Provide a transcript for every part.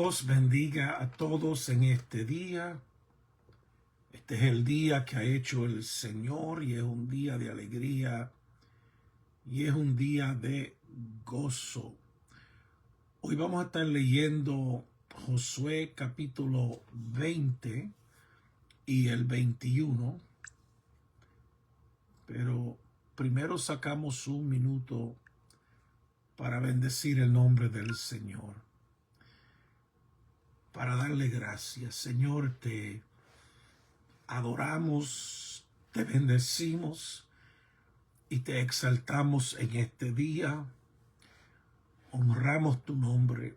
Dios bendiga a todos en este día. Este es el día que ha hecho el Señor y es un día de alegría y es un día de gozo. Hoy vamos a estar leyendo Josué capítulo 20 y el 21, pero primero sacamos un minuto para bendecir el nombre del Señor, para darle gracias. Señor, te adoramos, te bendecimos y te exaltamos en este día. Honramos tu nombre.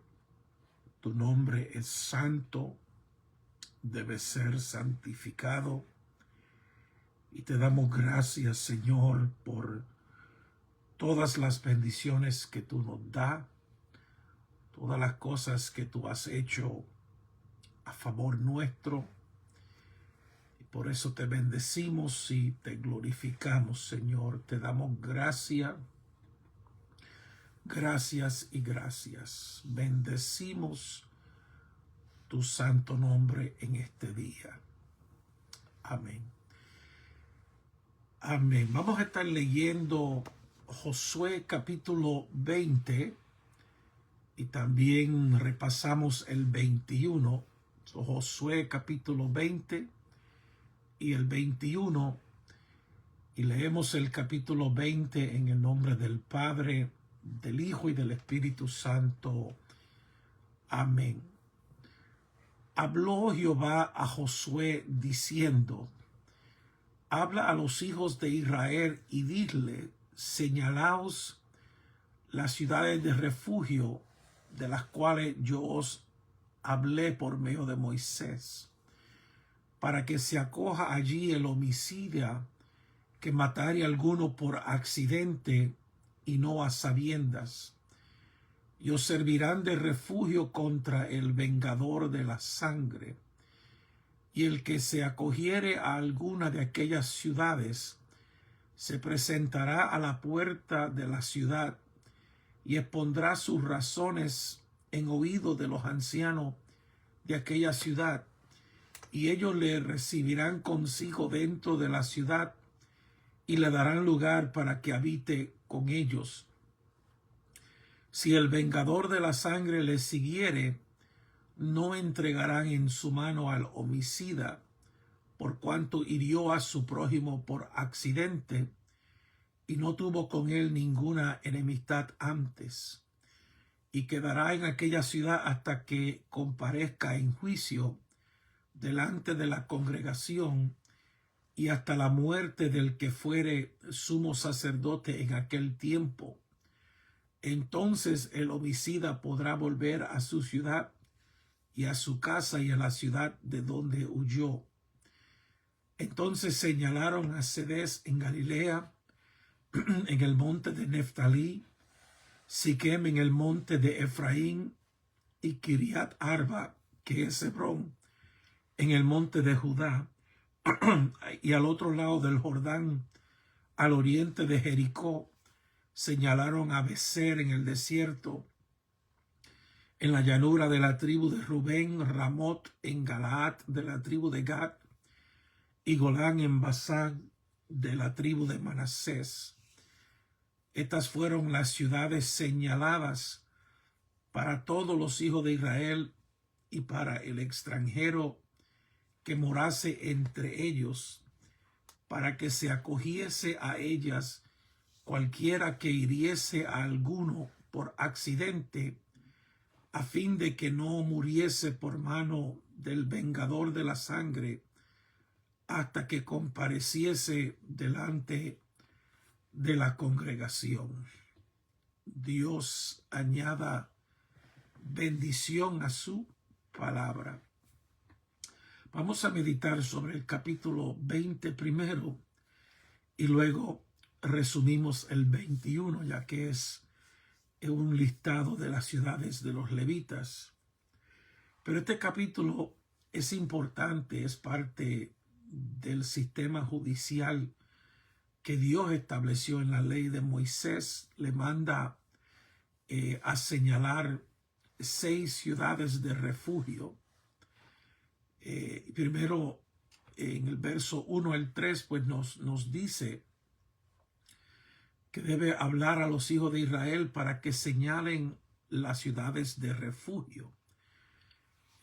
Tu nombre es santo, debe ser santificado. Y te damos gracias, Señor, por todas las bendiciones que tú nos das, todas las cosas que tú has hecho a favor nuestro. Y por eso te bendecimos y te glorificamos, Señor. Te damos gracias. Gracias y gracias. Bendecimos tu santo nombre en este día. Amén. Amén. Vamos a estar leyendo Josué capítulo 20 y también repasamos el 21. Josué capítulo 20 y el 21. Y leemos el capítulo 20 en el nombre del Padre, del Hijo y del Espíritu Santo. Amén. Habló Jehová a Josué diciendo: habla a los hijos de Israel y dile: señalaos las ciudades de refugio de las cuales yo os hablé por medio de Moisés, para que se acoja allí el homicida que matare a alguno por accidente y no a sabiendas, y os servirán de refugio contra el vengador de la sangre. Y el que se acogiere a alguna de aquellas ciudades se presentará a la puerta de la ciudad y expondrá sus razones en oído de los ancianos de aquella ciudad, y ellos le recibirán consigo dentro de la ciudad y le darán lugar para que habite con ellos. Si el vengador de la sangre le siguiere, no entregarán en su mano al homicida, por cuanto hirió a su prójimo por accidente y no tuvo con él ninguna enemistad antes, y quedará en aquella ciudad hasta que comparezca en juicio delante de la congregación y hasta la muerte del que fuere sumo sacerdote en aquel tiempo. Entonces el homicida podrá volver a su ciudad y a su casa y a la ciudad de donde huyó. Entonces señalaron a Cedes en Galilea, en el monte de Neftalí, Siquem en el monte de Efraín, y Kiriat Arba, que es Hebrón, en el monte de Judá, y al otro lado del Jordán, al oriente de Jericó, señalaron a Becer en el desierto, en la llanura de la tribu de Rubén, Ramot en Galaad de la tribu de Gad, y Golán en Basán de la tribu de Manasés. Estas fueron las ciudades señaladas para todos los hijos de Israel y para el extranjero que morase entre ellos, para que se acogiese a ellas cualquiera que hiriese a alguno por accidente, a fin de que no muriese por mano del vengador de la sangre, hasta que compareciese delante de la congregación. Dios añada bendición a su palabra. Vamos a meditar sobre el capítulo 20 primero y luego resumimos el 21, ya que es un listado de las ciudades de los levitas. Pero este capítulo es importante, es parte del sistema judicial que Dios estableció en la ley de Moisés. Le manda a señalar 6 ciudades de refugio. Primero, en el verso 1 al 3, pues nos dice que debe hablar a los hijos de Israel para que señalen las ciudades de refugio.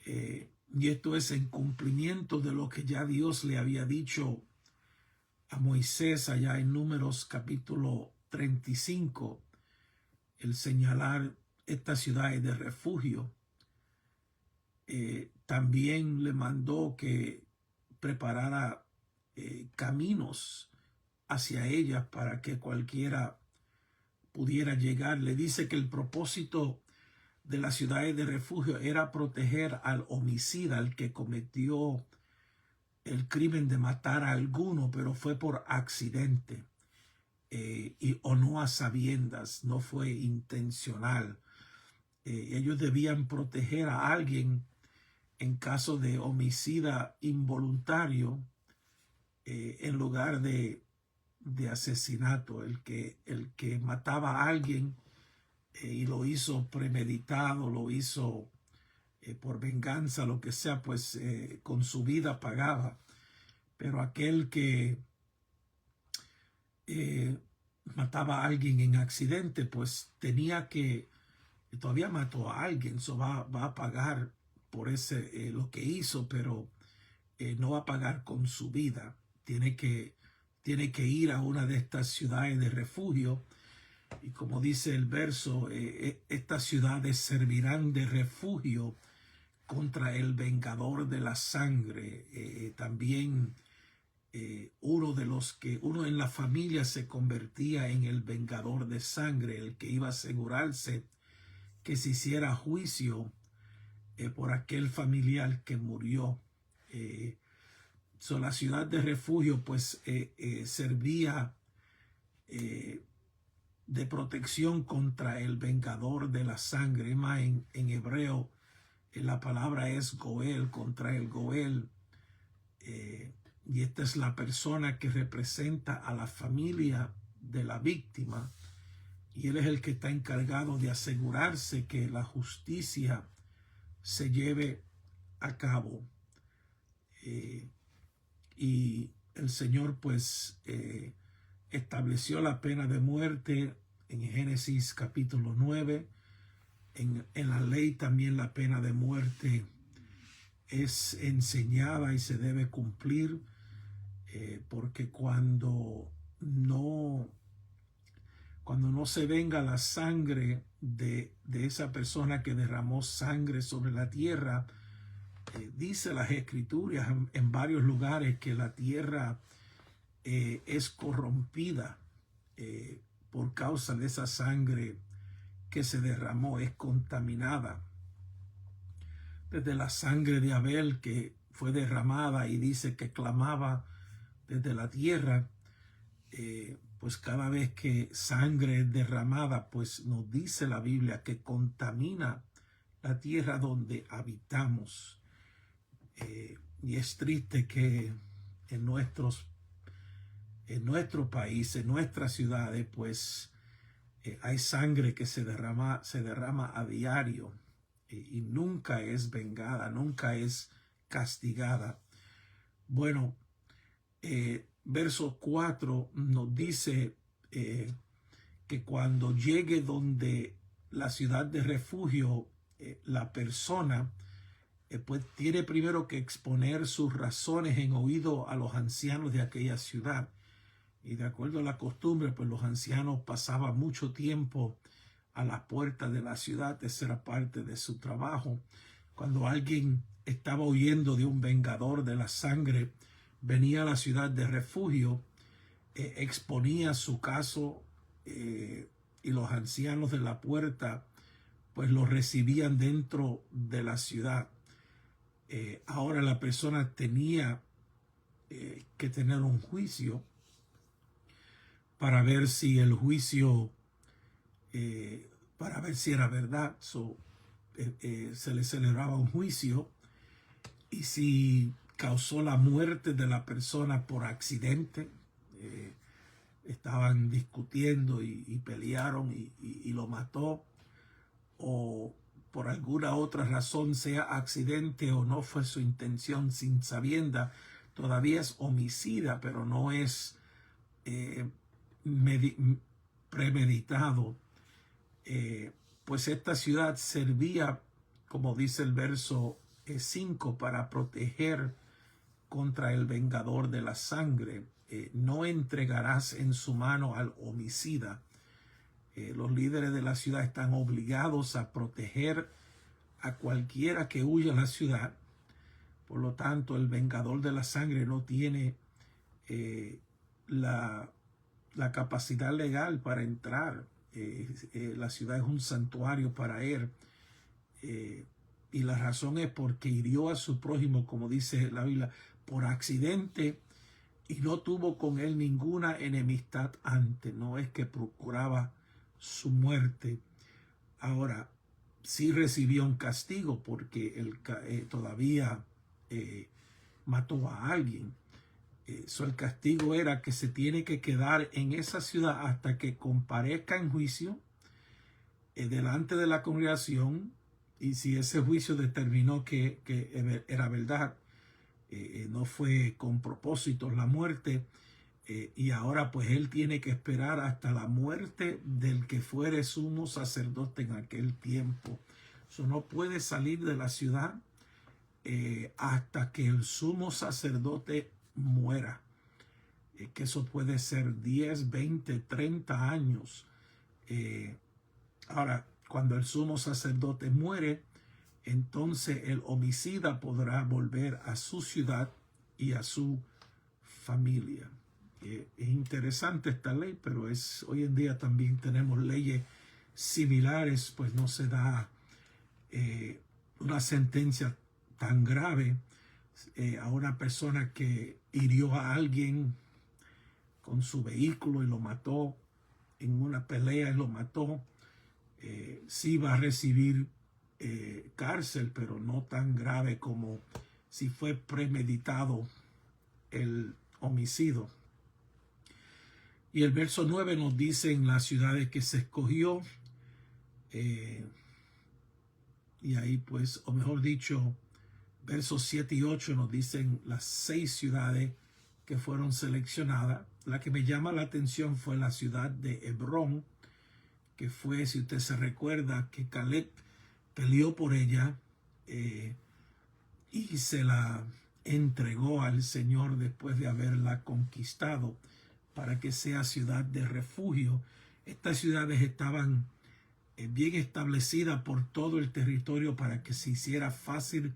Y esto es en cumplimiento de lo que ya Dios le había dicho a Moisés allá en Números capítulo 35, el señalar estas ciudades de refugio. También le mandó que preparara caminos hacia ellas para que cualquiera pudiera llegar. Le dice que el propósito de las ciudades de refugio era proteger al homicida, al que cometió el crimen de matar a alguno, pero fue por accidente o no a sabiendas, no fue intencional. Ellos debían proteger a alguien en caso de homicida involuntario en lugar de asesinato. El que mataba a alguien y lo hizo premeditado, lo hizo por venganza, lo que sea, pues con su vida pagaba. Pero aquel que mataba a alguien en accidente, pues tenía que, todavía mató a alguien, eso va a pagar por ese lo que hizo, pero no va a pagar con su vida. Tiene que ir a una de estas ciudades de refugio. Y como dice el verso, estas ciudades servirán de refugio contra el vengador de la sangre. También uno en la familia se convertía en el vengador de sangre, el que iba a asegurarse que se hiciera juicio por aquel familiar que murió. La ciudad de refugio pues servía de protección contra el vengador de la sangre. Más en hebreo la palabra es Goel, contra el Goel. Y esta es la persona que representa a la familia de la víctima. Y él es el que está encargado de asegurarse que la justicia se lleve a cabo. Y el Señor pues estableció la pena de muerte en Génesis capítulo 9. En la ley también la pena de muerte es enseñada y se debe cumplir, porque cuando no se venga la sangre de esa persona que derramó sangre sobre la tierra, dice las escrituras en varios lugares que la tierra es corrompida por causa de esa sangre que se derramó, es contaminada. Desde la sangre de Abel que fue derramada y dice que clamaba desde la tierra, pues cada vez que sangre es derramada, pues nos dice la Biblia que contamina la tierra donde habitamos. Y es triste que en nuestro país, en nuestras ciudades, pues hay sangre que se derrama a diario y nunca es vengada, nunca es castigada. Bueno, verso 4 nos dice que cuando llegue donde la ciudad de refugio, la persona pues tiene primero que exponer sus razones en oído a los ancianos de aquella ciudad. Y de acuerdo a la costumbre, pues los ancianos pasaban mucho tiempo a las puertas de la ciudad. Esa era parte de su trabajo. Cuando alguien estaba huyendo de un vengador de la sangre, venía a la ciudad de refugio, exponía su caso, y los ancianos de la puerta pues lo recibían dentro de la ciudad. Ahora la persona tenía que tener un juicio para ver si el juicio, para ver si era verdad. Se le celebraba un juicio, y si causó la muerte de la persona por accidente, estaban discutiendo y pelearon y lo mató, o por alguna otra razón, sea accidente o no fue su intención sin sabienda, todavía es homicida, pero no es premeditado. Pues esta ciudad servía, como dice el verso 5, para proteger contra el vengador de la sangre. No entregarás en su mano al homicida. Los líderes de la ciudad están obligados a proteger a cualquiera que huya a la ciudad. Por lo tanto, el vengador de la sangre no tiene la capacidad legal para entrar. La ciudad es un santuario para él. Y la razón es porque hirió a su prójimo, como dice la Biblia, por accidente, y no tuvo con él ninguna enemistad antes. No es que procuraba su muerte. Ahora, sí recibió un castigo porque él todavía mató a alguien. El castigo era que se tiene que quedar en esa ciudad hasta que comparezca en juicio delante de la congregación, y si ese juicio determinó que era verdad, no fue con propósito la muerte, y ahora pues él tiene que esperar hasta la muerte del que fuere sumo sacerdote en aquel tiempo. Eso no puede salir de la ciudad hasta que el sumo sacerdote muera, que eso puede ser 10, 20, 30 años. Ahora, cuando el sumo sacerdote muere, entonces el homicida podrá volver a su ciudad y a su familia. Es interesante esta ley, pero hoy en día también tenemos leyes similares, pues no se da una sentencia tan grave a una persona que hirió a alguien con su vehículo y lo mató en una pelea y lo mató. Sí va a recibir cárcel, pero no tan grave como si fue premeditado el homicidio. Y el verso 9 nos dice en las ciudades que se escogió, y ahí pues, o mejor dicho, versos 7 y 8 nos dicen las 6 ciudades que fueron seleccionadas. La que me llama la atención fue la ciudad de Hebrón, que fue, si usted se recuerda, que Caleb peleó por ella y se la entregó al Señor después de haberla conquistado para que sea ciudad de refugio. Estas ciudades estaban bien establecidas por todo el territorio para que se hiciera fácil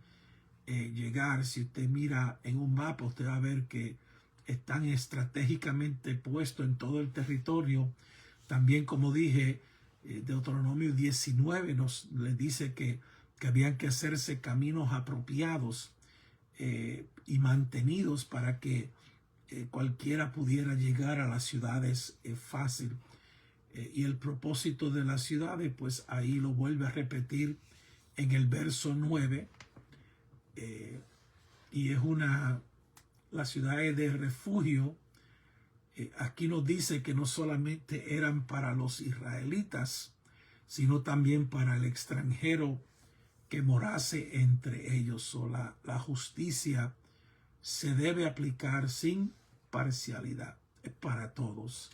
llegar. Si usted mira en un mapa, usted va a ver que están estratégicamente puestos en todo el territorio. También, como dije, Deuteronomio 19 le dice que habían que hacerse caminos apropiados y mantenidos para que cualquiera pudiera llegar a las ciudades fácil. Y el propósito de las ciudades, pues ahí lo vuelve a repetir en el verso 9. Y es las ciudades de refugio. Aquí nos dice que no solamente eran para los israelitas, sino también para el extranjero que morase entre ellos. La justicia se debe aplicar sin parcialidad, es para todos.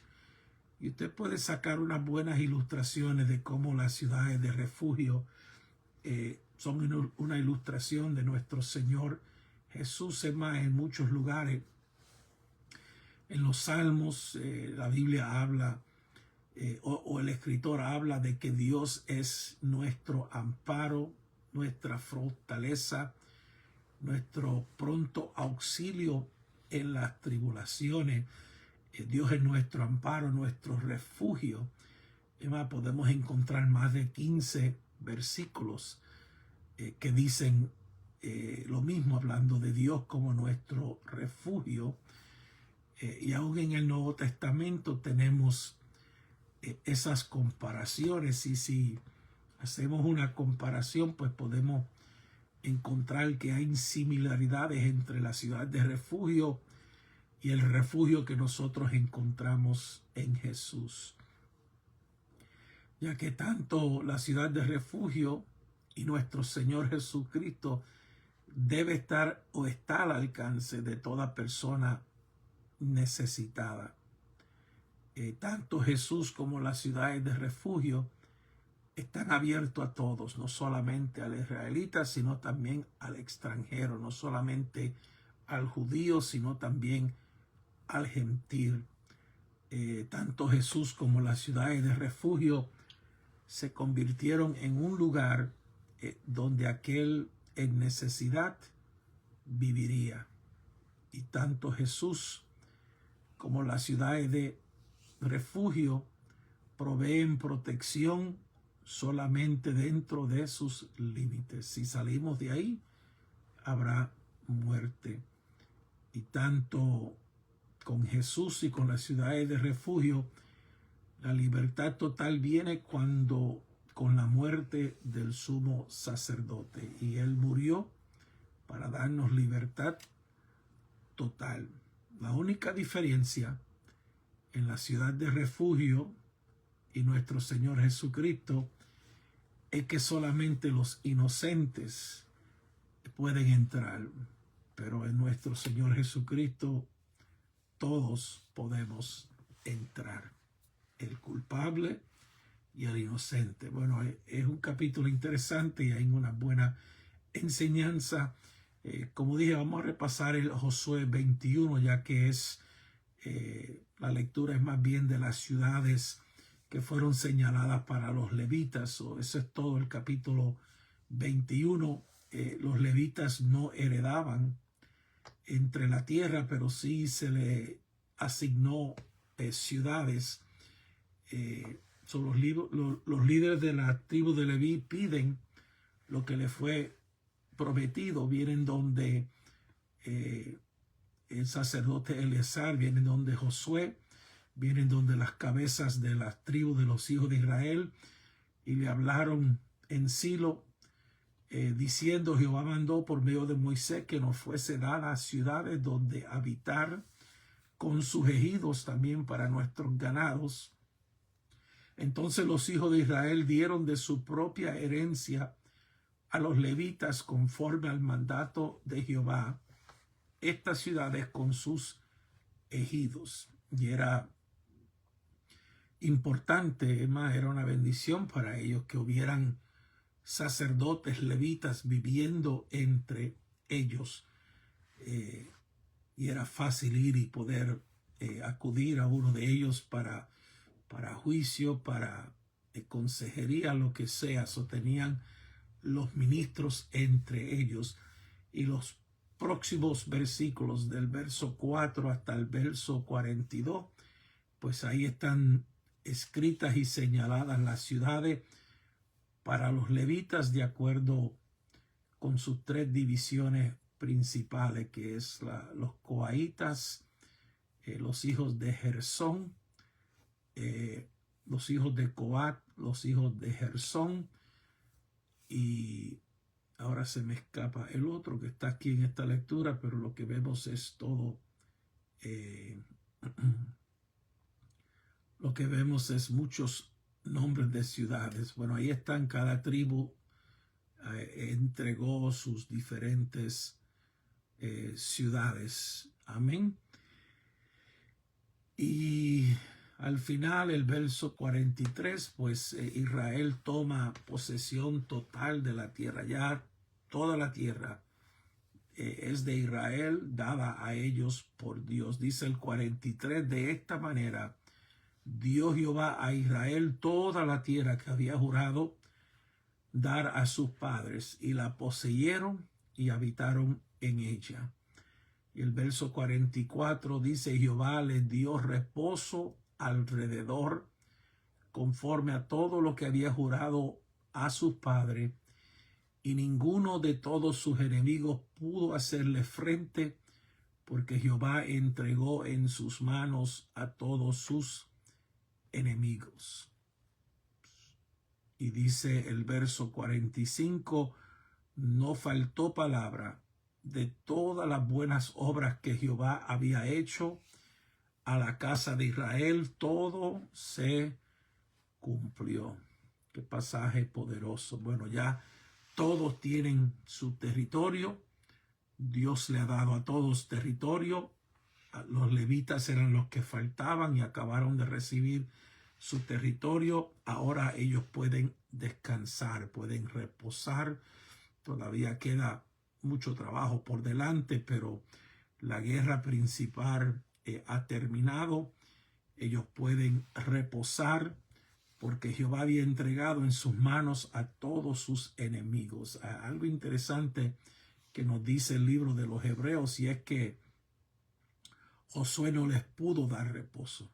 Y usted puede sacar unas buenas ilustraciones de cómo las ciudades de refugio son una ilustración de nuestro Señor Jesús. Es más, en muchos lugares, en los Salmos, la Biblia habla, o el escritor habla de que Dios es nuestro amparo, nuestra fortaleza, nuestro pronto auxilio en las tribulaciones. Dios es nuestro amparo, nuestro refugio. Además, podemos encontrar más de 15 versículos que dicen lo mismo, hablando de Dios como nuestro refugio. Y aún en el Nuevo Testamento tenemos esas comparaciones, y si hacemos una comparación, pues podemos encontrar que hay similaridades entre la ciudad de refugio y el refugio que nosotros encontramos en Jesús, ya que tanto la ciudad de refugio Y nuestro Señor Jesucristo debe estar o está al alcance de toda persona necesitada. Tanto Jesús como las ciudades de refugio están abiertos a todos, no solamente al israelita, sino también al extranjero, no solamente al judío, sino también al gentil. Tanto Jesús como las ciudades de refugio se convirtieron en un lugar donde aquel en necesidad viviría. Y tanto Jesús como las ciudades de refugio proveen protección solamente dentro de sus límites. Si salimos de ahí, habrá muerte. Y tanto con Jesús y con las ciudades de refugio, la libertad total viene cuando con la muerte del sumo sacerdote. Y él murió para darnos libertad total. La única diferencia en la ciudad de refugio y nuestro Señor Jesucristo es que solamente los inocentes pueden entrar, pero en nuestro Señor Jesucristo todos podemos entrar, el culpable y el inocente. Bueno, es un capítulo interesante y hay una buena enseñanza. Como dije, vamos a repasar el Josué 21, ya que es la lectura es más bien de las ciudades que fueron señaladas para los levitas. Eso es todo el capítulo 21. Los levitas no heredaban entre la tierra, pero sí se le asignó ciudades. Son los líderes de la tribu de Leví piden lo que le fue prometido. Vienen donde el sacerdote Eleazar, vienen donde Josué, vienen donde las cabezas de las tribus de los hijos de Israel, y le hablaron en Silo, diciendo: Jehová mandó por medio de Moisés que nos fuese dadas ciudades donde habitar, con sus ejidos también para nuestros ganados. Entonces los hijos de Israel dieron de su propia herencia a los levitas conforme al mandato de Jehová estas ciudades con sus ejidos. Y era importante, además era una bendición para ellos que hubieran sacerdotes levitas viviendo entre ellos, y era fácil ir y poder acudir a uno de ellos para juicio, para consejería, lo que sea. So, tenían los ministros entre ellos. Y los próximos versículos, del verso 4 hasta el verso 42, pues ahí están escritas y señaladas las ciudades para los levitas de acuerdo con sus tres divisiones principales, que es los coahitas, los hijos de Gersón, los hijos de Coat, los hijos de Gersón, y ahora se me escapa el otro que está aquí en esta lectura, pero lo que vemos es todo, lo que vemos es muchos nombres de ciudades. Bueno, ahí están, cada tribu entregó sus diferentes ciudades. Amén. Y al final, el verso 43, pues Israel toma posesión total de la tierra. Ya toda la tierra es de Israel, dada a ellos por Dios. Dice el 43, de esta manera dio Jehová a Israel toda la tierra que había jurado dar a sus padres, y la poseyeron y habitaron en ella. Y el verso 44 dice: Jehová les dio reposo alrededor, conforme a todo lo que había jurado a sus padres, y ninguno de todos sus enemigos pudo hacerle frente, porque Jehová entregó en sus manos a todos sus enemigos. Y dice el verso 45: no faltó palabra de todas las buenas obras que Jehová había hecho a la casa de Israel, todo se cumplió. Qué pasaje poderoso. Bueno, ya Todos tienen su territorio. Dios le ha dado a todos territorio. Los levitas eran los que faltaban y acabaron de recibir su territorio. Ahora ellos pueden descansar, pueden reposar. Todavía queda mucho trabajo por delante, pero la guerra principal ha terminado. Ellos pueden reposar porque Jehová había entregado en sus manos a todos sus enemigos. Algo interesante que nos dice el libro de los Hebreos, y es que Josué no les pudo dar reposo,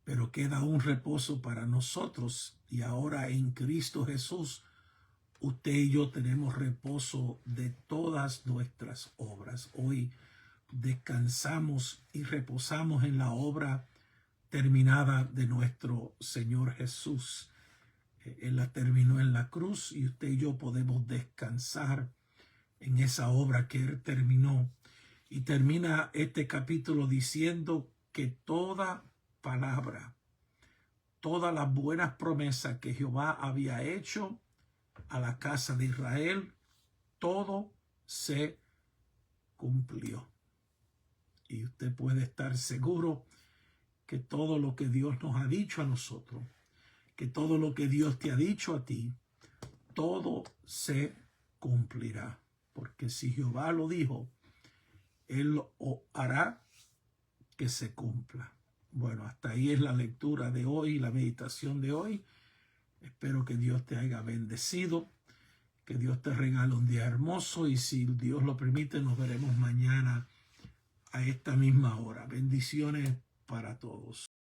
pero queda un reposo para nosotros, y ahora en Cristo Jesús usted y yo tenemos reposo de todas nuestras obras. Hoy descansamos y reposamos en la obra terminada de nuestro Señor Jesús. Él la terminó en la cruz y usted y yo podemos descansar en esa obra que Él terminó. Y termina este capítulo diciendo que toda palabra, todas las buenas promesas que Jehová había hecho a la casa de Israel, todo se cumplió. Y usted puede estar seguro que todo lo que Dios nos ha dicho a nosotros, que todo lo que Dios te ha dicho a ti, todo se cumplirá. Porque si Jehová lo dijo, Él lo hará que se cumpla. Bueno, hasta ahí es la lectura de hoy, la meditación de hoy. Espero que Dios te haya bendecido, que Dios te regale un día hermoso, y si Dios lo permite, nos veremos mañana a esta misma hora. Bendiciones para todos.